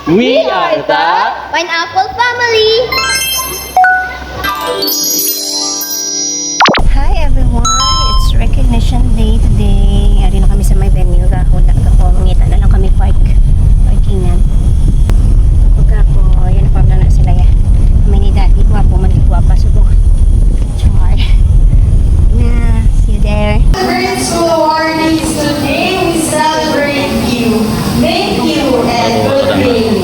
We are the Pineapple Family! Hi everyone! It's recognition day today. Ari na kami sa may venue. Gahuda ko. Mangita na lang kami parkingan. Pagka po, yan pa na sila ya. Kami ni Daddy. Guwapo, manigwapa. Subong. Char. Na, see you there. Celebrate School Awardees today. We celebrate you. Thank you and good day.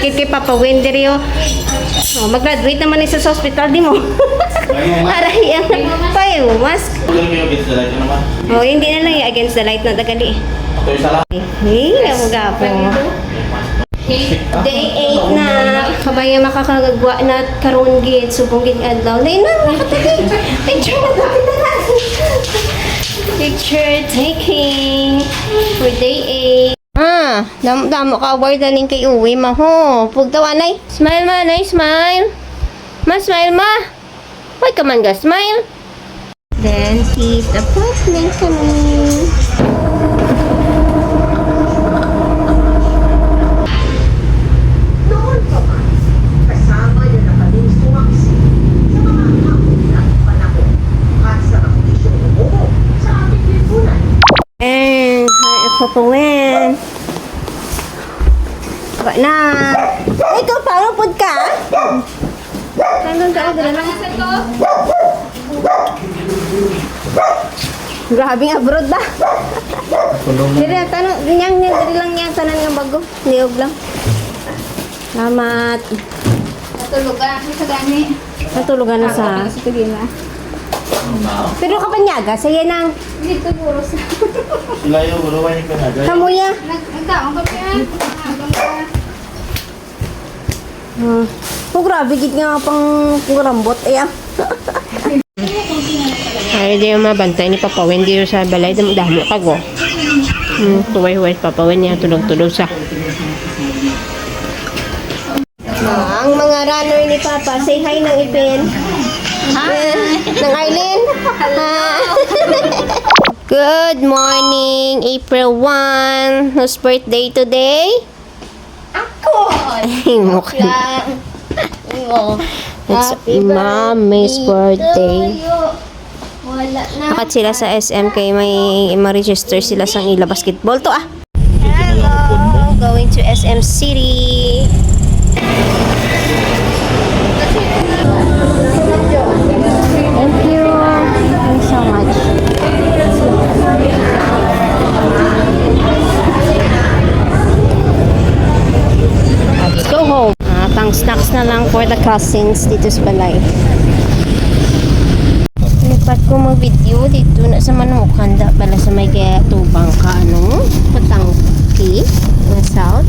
Kay Papa Wenderio. Oh, mag-graduate naman isa sa hospital di mo. Aray ang payo, mask. Oh, hindi na lang yung against the light na dagali. Hey, ang gapo. Day 8 na kabaya makakagagwa na karon gid subong gid adlaw. Nay na nakatagi. Picture na dapat na. Picture taking for day 8. Damo ka award na kay uwi ma ho. Pugtawanay. Smile ma, nay, smile. Ma, smile ma. Why ka man ga smile? Then, he's apartment kami. Noon pa man, kasama niya na kaming sumaksi sa mga kaunang panahon at sa kakondisyong umuho sa aming lipunan. And, ipapawin. Ba na. Ikaw, parang pud ka? Tanong ka, dala lang. Grabing abroad ba? Dili, tanong, dili lang yan, tanan nga bago. Niyog lang. Salamat. Natulugan ako sa gani. Natulugan na sa... Pero kapanyaga, saya nang... Dito puro sa... Kamuya. Nagkaon ka pa yan. Oh, grabe, git nga pang rambot. Ayan. Ay, di yung mabantay ni Papa Wendy sa balay. Damo ka go. Huway-huway Papa Wendy niya. Tulog-tulog sa. Ang mga runner ni Papa, say hi ng Ipin. Hi! Ng Arlene. Hello! Good morning, April 1. Whose birthday today? Ako! Ay, mukha. Lang. Oo. It's Mommy's birthday. Wala na. Akat sila sa SM kay may ma-register sila sa ila basketball to ah. Hello! Going to SM City. Thank you. Thank you so much. Let's go home. Pang snacks na lang for the cousins dito sa balay. Lipat ko mag-video dito na sa Manukan da bala sa may kaya tubang ka ano patangki ng south.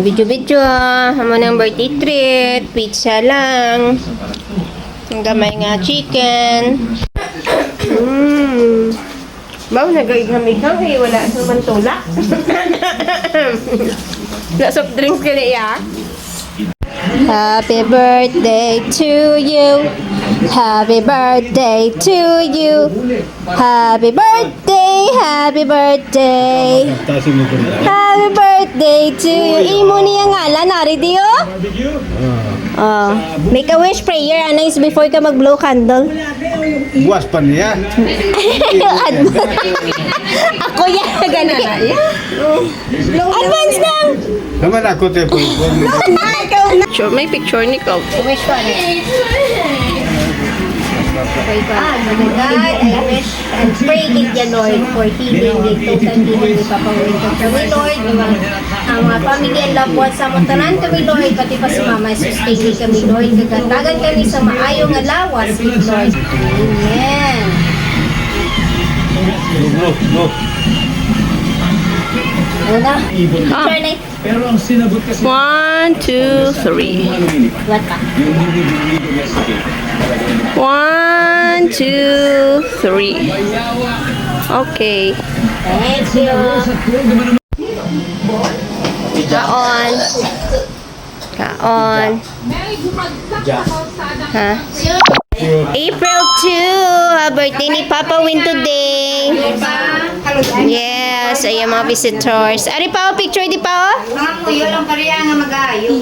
Video amo ng birthday treat, pizza lang. Ang gamay nga chicken. Baw nagaigamig-gamig kay wala sa mantula. Na soft drinks ka niya. Happy birthday to you. Happy birthday to you. Happy birthday, happy birthday. Happy birthday to you. Imo niya ngalan, nari diyo? Oh, make a wish prayer, Anais, before ka mag-blow candle. Buwas pa niya. Ako yan, gani. Advance lang. Naman ako tayo po. Sure, may picture ni Cobb. Wish ko ano? God, I wish and pray with you, Lord, for healing the total healing ni Papa Winter. Kami, Lord, ang mga family and loved ones sa mutanan kami, Lord, pati pa si Mama, sustain kami, Lord, kagatagan kami sa maayong alawas, Lord. Amen. Go. Ano na? Ah. Turn it. Pero ang sinabot kasi 1, 2, 3. What pa? 1, 2, 3. Okay. Thank you. Kaon. Kaon. Ha? April 2. Birthday ni Papa Win today. Yes, ayan mga visitors. Ari pa picture di pa oh? Mga kuyo lang pariya nga mag-aayo.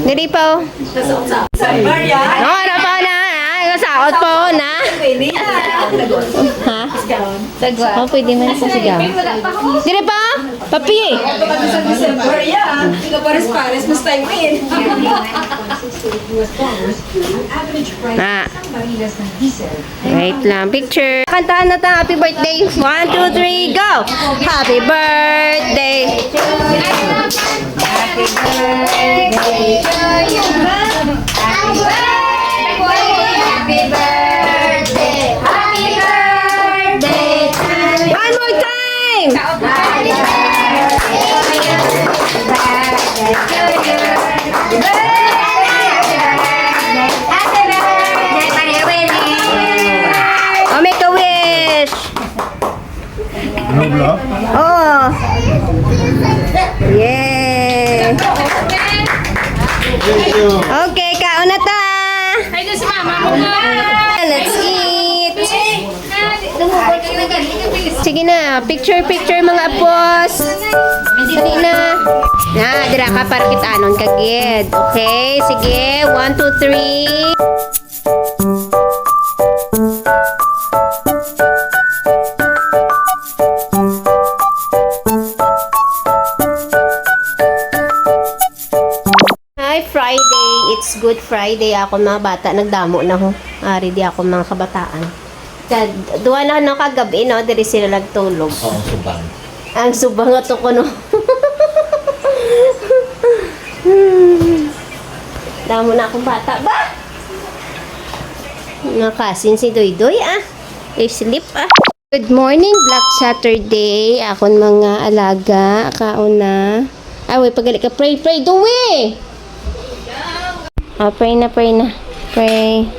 Dili pa oh. No, ano pa na? Ay, kasakot pa oh na. Ha? Oh, pwede man sa sigaw. Dili pa? Papi. Ha. Wait lang, picture. Kantahan na tayo, happy birthday. 1, 2, 3, go! Happy birthday! Happy birthday to you. Happy birthday. Happy birthday to you. One more time! Happy birthday to you. Happy birthday. Oh, make a wish! No block. Oh! Yeah! Thank you. Okay, kaon na ta! Let's eat! Sige na, picture mga apos! Dali na! Dira ka para kita anon kagid. Okay, sige. 1, 2, 3. Hi, Friday. It's Good Friday. Ako mga bata, nagdamo na ho. Ari di ako mga kabataan. Duwa na no kagabi no, diri sila nagtulog. Oo, subang. Ang subang ato ko no. Damo na akong bata ba? Nakasin si Doy Doy ah. Sleep ah. Good morning, Black Saturday. Akon mga alaga, kauna. Ay, wait, pagali ka. Pray, Doy! Oh, pray na. Pray.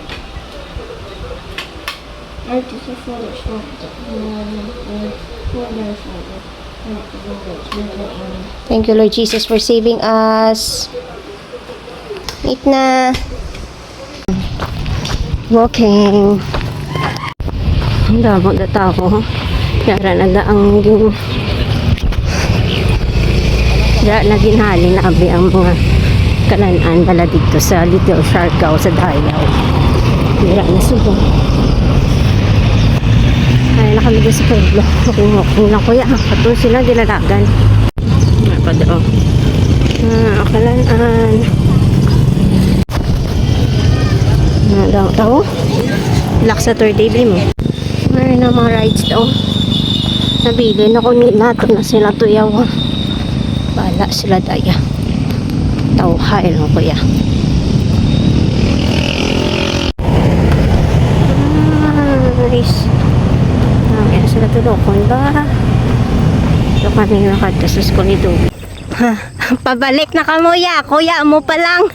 Thank you, Lord Jesus, for saving us. Eat na. Walking. Ang damo na tao. Yara na daang yung yara na ginhali na abi ang mga kalanan bala dito sa Little Siargao sa Dayaw. Yara na subong. Ay, na kami doon sa pueblo. Kung na kuya, pato sila dilalagan. Napado. Kalanan. Daw. Black Saturday, bili mo. Mayroon na mga rides daw. Nabili na ko nila. Ito na sila tuyaw. Bala sila daya. Tauhay lang kuya. Nice. Ayan sila tulokon ba? Ito kami nakadto sa school ni Dubi. Pabalik na ka mo ya. Kuya mo pa lang.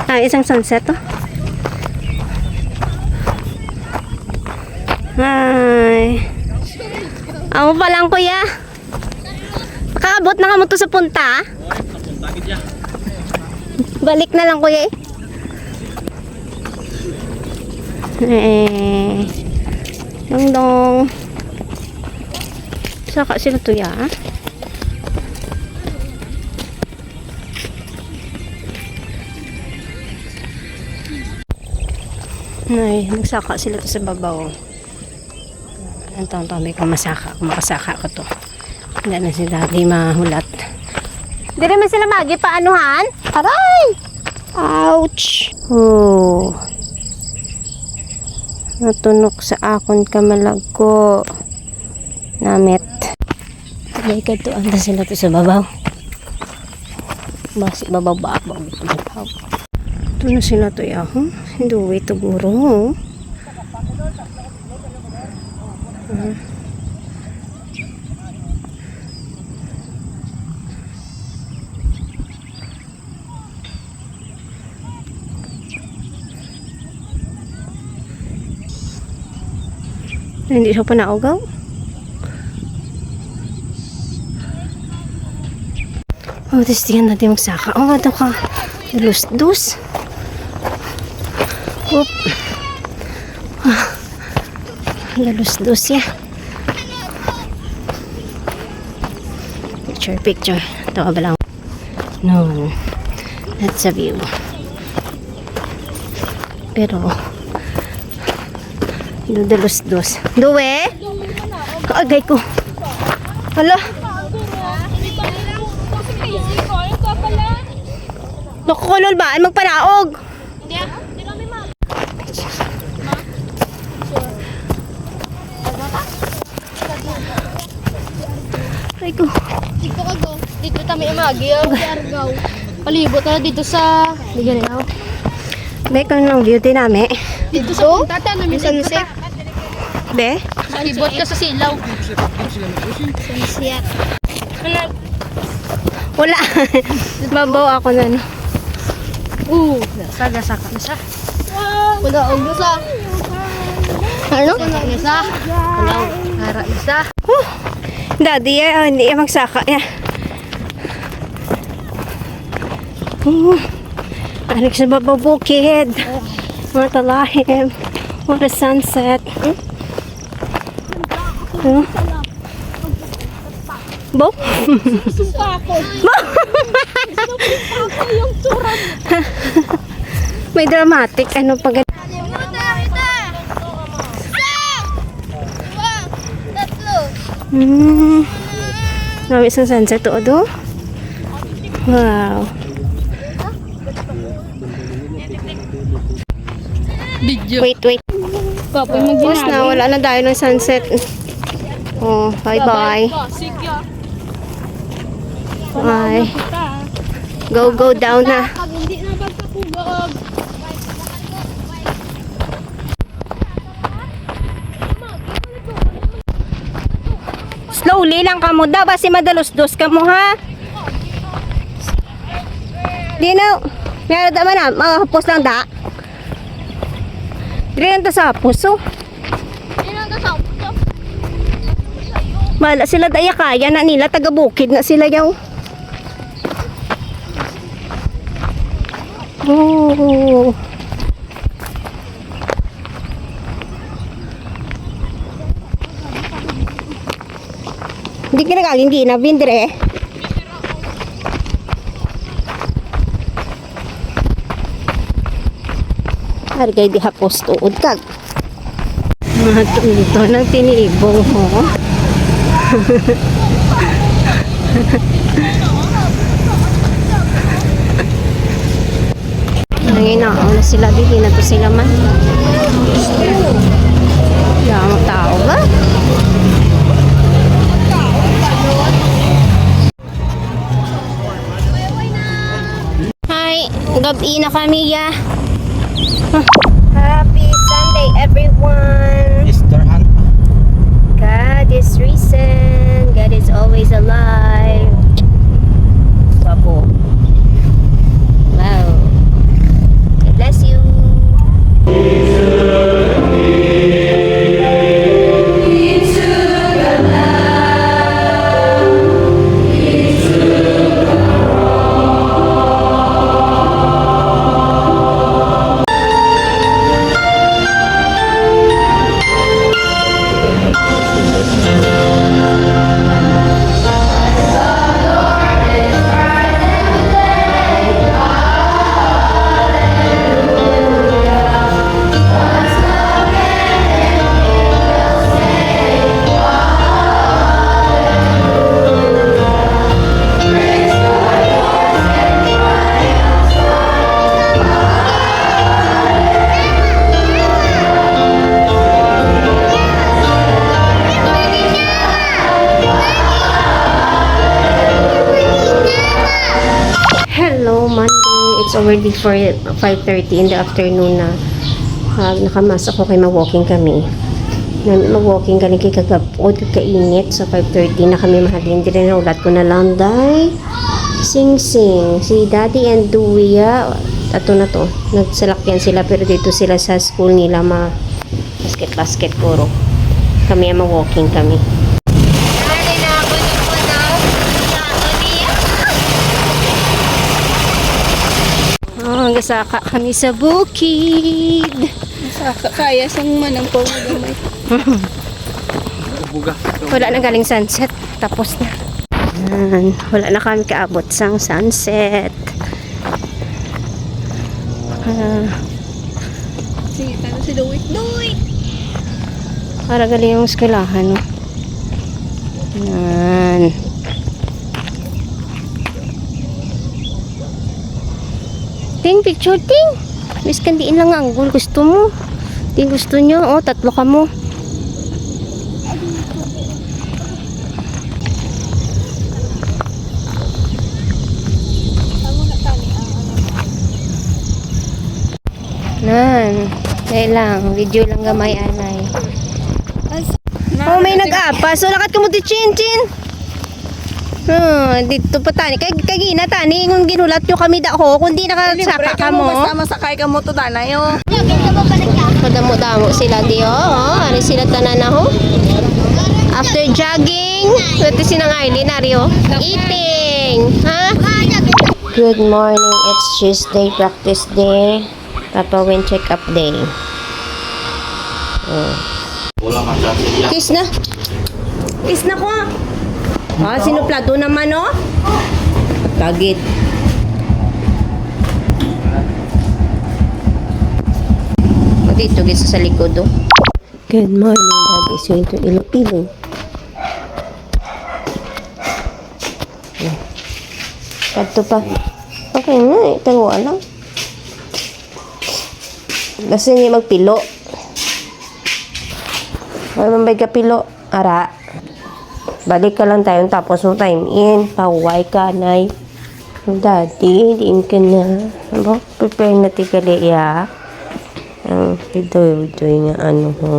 Isang sunset oh. Hi. Amo pa lang kuya. Nakakabot na ka mo to sa punta. Balik na lang kuya Dong. Saka sila to ya. Ay, nagsaka sila to sa babaw. Ang taon-taon may kumasaka. Kumakasaka ko to. Hindi na si daddy mahulat. Hindi naman sila magipaanuhan. Aray! Ouch! Oh. Natunok sa akon kamalagko. Namit. Tagay ka to. Anda sila to sa babaw. Basi babaw ba? Ito na sila to ya. Hindi to guro. Hindi siya pa naugaw. Oh, testigan natin magsaka. Oh, ito ka. Dalus-dus. Oop. Ah. Dalus-dus ya. Picture. Ito ka ba lang? No. That's a view. Pero, dalus-dus. Duwe? Kaagay ko. Hala. Nakukulol ba? Ay magpalaog. Ay ko. Dito ka go. Dito kami imagi. Argaw. Palibot na dito sa... Bigyan na ako. Be, kung ng beauty namin. Dito sa punta. Namin sunset. Be? Palibot ka sa silaw. Sunset. Wala. Babaw ako na. No. Sagasaka na siya. Wala og sa. Ano? Isa. Wala. Hara isa. Daddy, hindi magsaka. Anak sa babaw bukid. Mga talahim. What a sunset. Bo? May dramatic. Ano pag... Namin isang sunset to do. Wow. Wait. Kapoy Tapos na, wala na tayo ng sunset. Oh, bye-bye. Bye. Go down na. Pag hindi na magkakugog. Slowly lang ka mo daw. Basi madalos-dos ka mo, ha? Di na. Meron naman na. Mahapos lang da. Di lang ta sa puso. Bala sila daya kaya na nila. Taga-bukid na sila yaw. Oh. Hindi ka nagaling di na bindre. Hargay di hapos tuod kag. Mga tunto ng tiniibong mo. Nanginaaw na sila. Di na to sila man. Yung tao ba? Hi, gabi na kami ya. Happy Sunday everyone. Easter hunt. God is risen. God is always alive. Babo. Wow. God bless you. Hello, Monday. It's already for 5:30 in the afternoon na. nakamas ako kay mag-walking kami. Mag-walking kami kay kagapod, kakainit. So 5:30 na kami mahalin. Hindi rin ulat ko na lang, day. Sing-sing. Si Daddy and Duya, ato na to. Nagsalakyan sila pero dito sila sa school nila basket kuro. Kami ang mag-walking kami. Hanggang saka kami sa bukid. Kaya sang manang po gamay. Wala na galing sunset. Tapos na. Yan. Wala na kami kaabot sang sunset. Sige, tano si Louie. Para galing yung eskwelahan. No? Yan. Ting, picture, ting. Miss, kandiin lang ang angle. Gusto mo? Ting, gusto nyo? Oh, tatlo ka mo. Nan. Dahil lang. Video lang gamay, anay. Oh, may nag-apa. So, lakat ka mo di chin-chin. Dito pa tani. Kagina tani. Kung ginulat nyo kami dako. Kundi nakasaka ka mo. Basta masakay ka mo to danay oh. Padamo-damo sila di oh. Ano sila tanan ho? After jogging, ito sinang Aileen Ario. Eating. Ha? Good morning. It's Tuesday practice day. Papa Win check up day. Kiss na. Kiss na ko. Sinuplado naman oh. Tagit. Dito gisa sa likod oh. Good morning, Daddy. So ito Iloilo. Kadto pa. Okay na, tawa lang. Kasi niya magpilo. Ay, mambay ka pilo. Ara. Balik ka lang tayo tapos mo time in. Paway ka, nay. Daddy, diin ka na. Ano? Prepare na tikali, ya. Ito nga ano ho.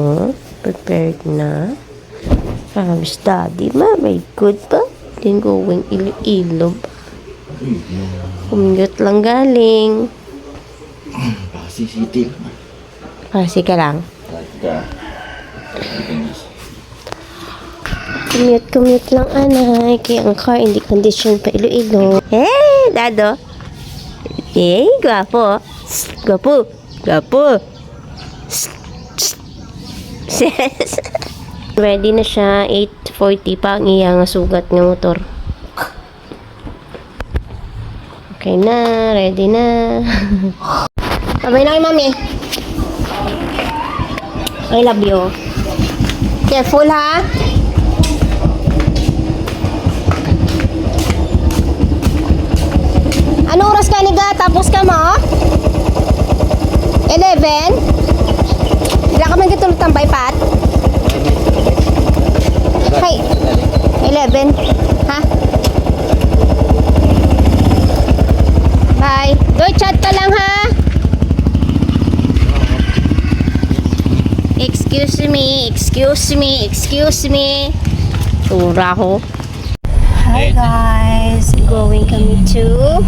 Prepared na. Promise Daddy, ma. May good pa. Then going Iloilo pa. Commute lang galing. Pasig City. Pasig ka lang. Commute lang anay. Kaya ang car hindi condition pa Iloilo. Hey, Dado. Hey, gwapo. Gwapo. Gwapo. Ready na siya. 8:40 pa ang iyang sugat ng motor. Okay na. Ready na. Sabay na kay mami. I love you. Careful ha. Ano oras ka niga? Tapos ka mo? 11? Wala ka man gitulog tambay, Pat? Hey, 11. Ha? Bye. Doy, chat ka lang, ha? Excuse me. Tura ko. Hi, guys. Going kami to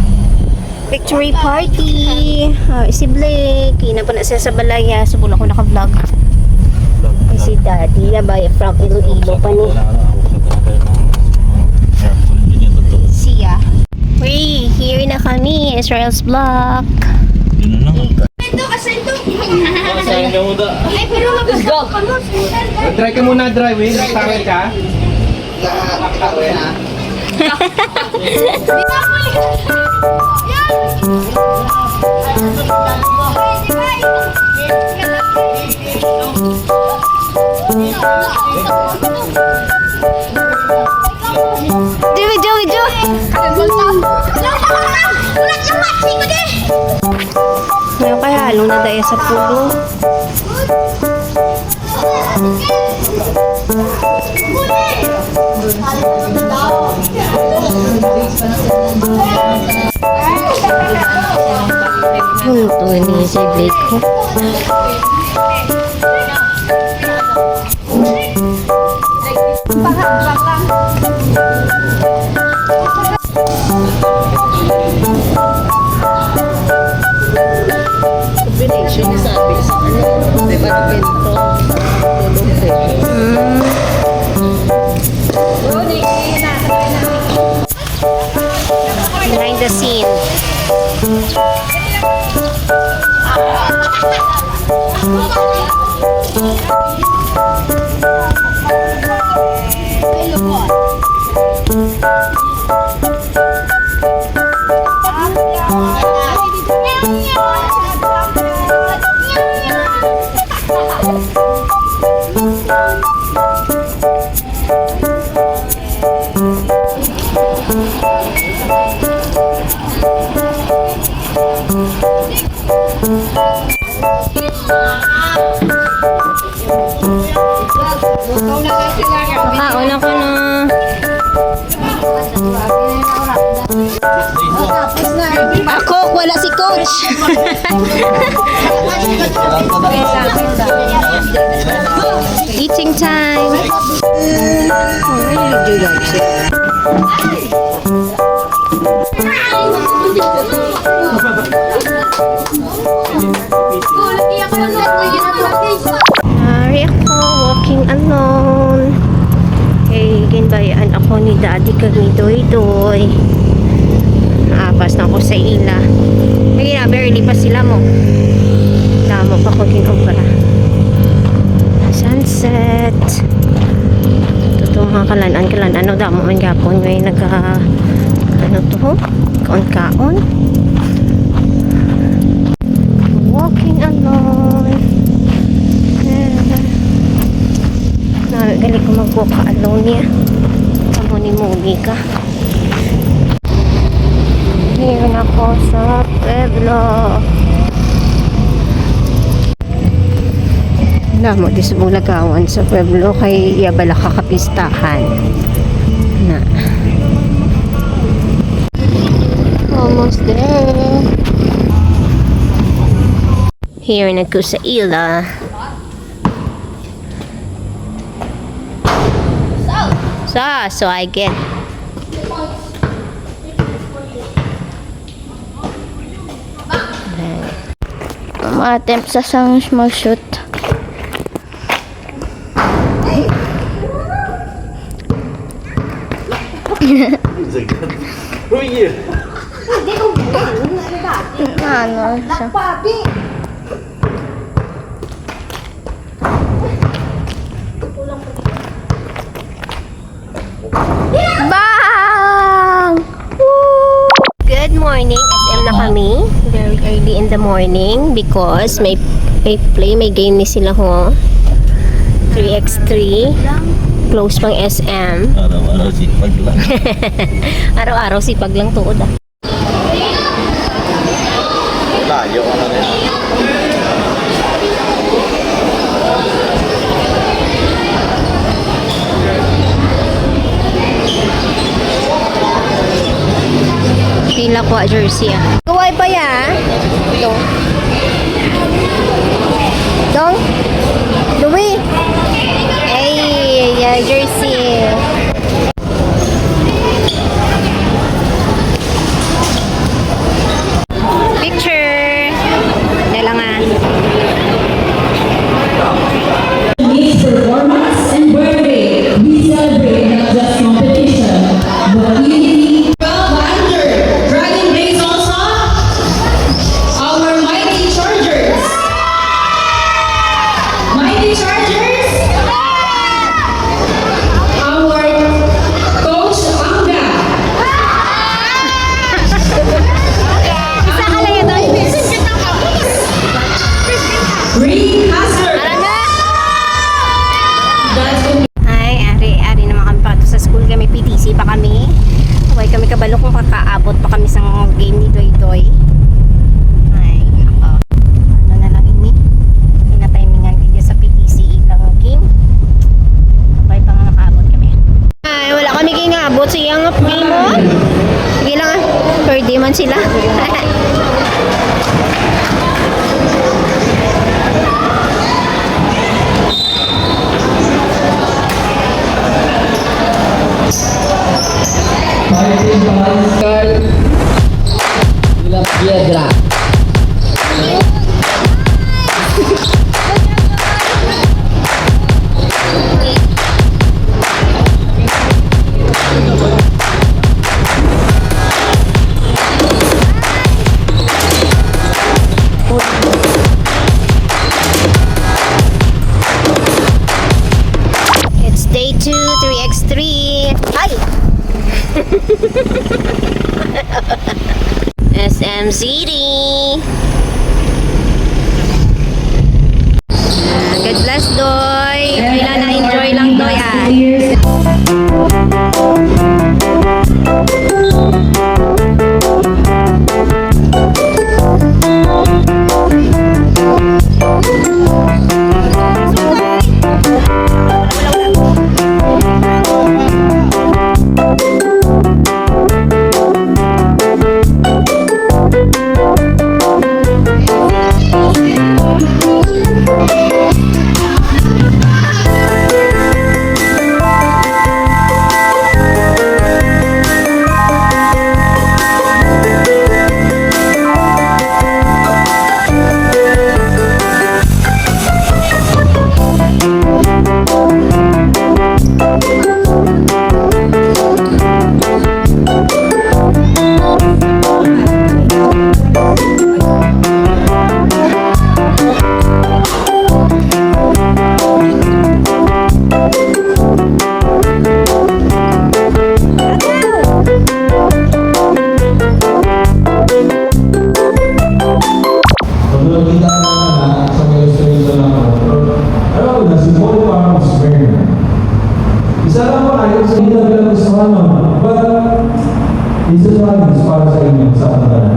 victory party. Si Blake. Kina pa na siya sa balaya. Subula ko naka-vlog. Si Daddy na ba from Iloilo pa ni. Siya. Hey, here na kami. Israel's vlog. Let's go. Try ka muna driving. Tawid ka. Video. Ngayon kaya halong na daya sa pulo. Ito ni si Blake ko. Behind the scene. Nakauna ko na. Ako, wala si coach. Eating time. Oh, I really do like it. Hari ako, walking alone. Okay, ginbayaan ako ni daddy kag ni Doy. Naapas na ako sa ila. Lagi na, barely pa sila mo. Damo pa ko ginobra. Sunset. Totoo mga kalan. Ano damo man gapon. May ano to? Kaon-kaon. Walking alone. Gali ko mag-walk ka alone niya. Kamuni-muni ka. Here na ako sa Pueblo. Mo di sa bulagawan sa Pueblo kay Yabala kakapistahan na. Almost there. Here na ko sa ila. So I get attempt sa sang mag-shoot. Ano siya? Bang! Woo! Good morning. SM na kami. Very early in the morning because may game ni sila ho. 3x3. Close pang SM. Araw-araw sipag lang. Araw-araw sipag lang tuod ah. Layo ka na rin. Pila ko jersey ah. Kaway pa ya. Dong. Dong. Louis. Ay, jersey. Picture. Dalangan. Each performance and birthday, we celebrate not just competition, but unity. Dragon Blaze also, our Mighty Chargers. Mighty Chargers, our Coach Anga. Isa ka lang ito. Green Hazard. Ay, ari naman kami pa sa school kami, PTC pa kami. Huwag kami kabalo kung kakaabot pa kami sa game ni Doy. Ay, ako. Ano na lang ini? Pinatimingan video sa PTC ilang game. Sabay pa nga nakaabot kami. Ay, wala kami kingabot sa iyang game mo. Sige lang ah. Birthday man sila. Gem City. God bless, Doy. Kailan na-enjoy lang, Doy, ah. Pag nakita ka na sa may illustration ng alam ko na, si Paul Parks Bernard. Isa lang pa kayo sa hindi na pinagustuhan mo. But, isa lang para sa inyo sa kanila.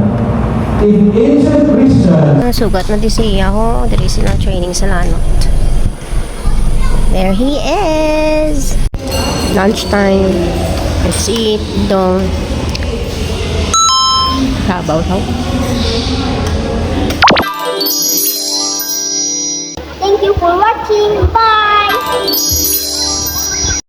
In ancient Christians, Sugat na di siya ako. Dali silang training sa Lanot. There he is. Lunchtime. Let's eat. Dong. Kabaw daw. Thank you for watching. Bye!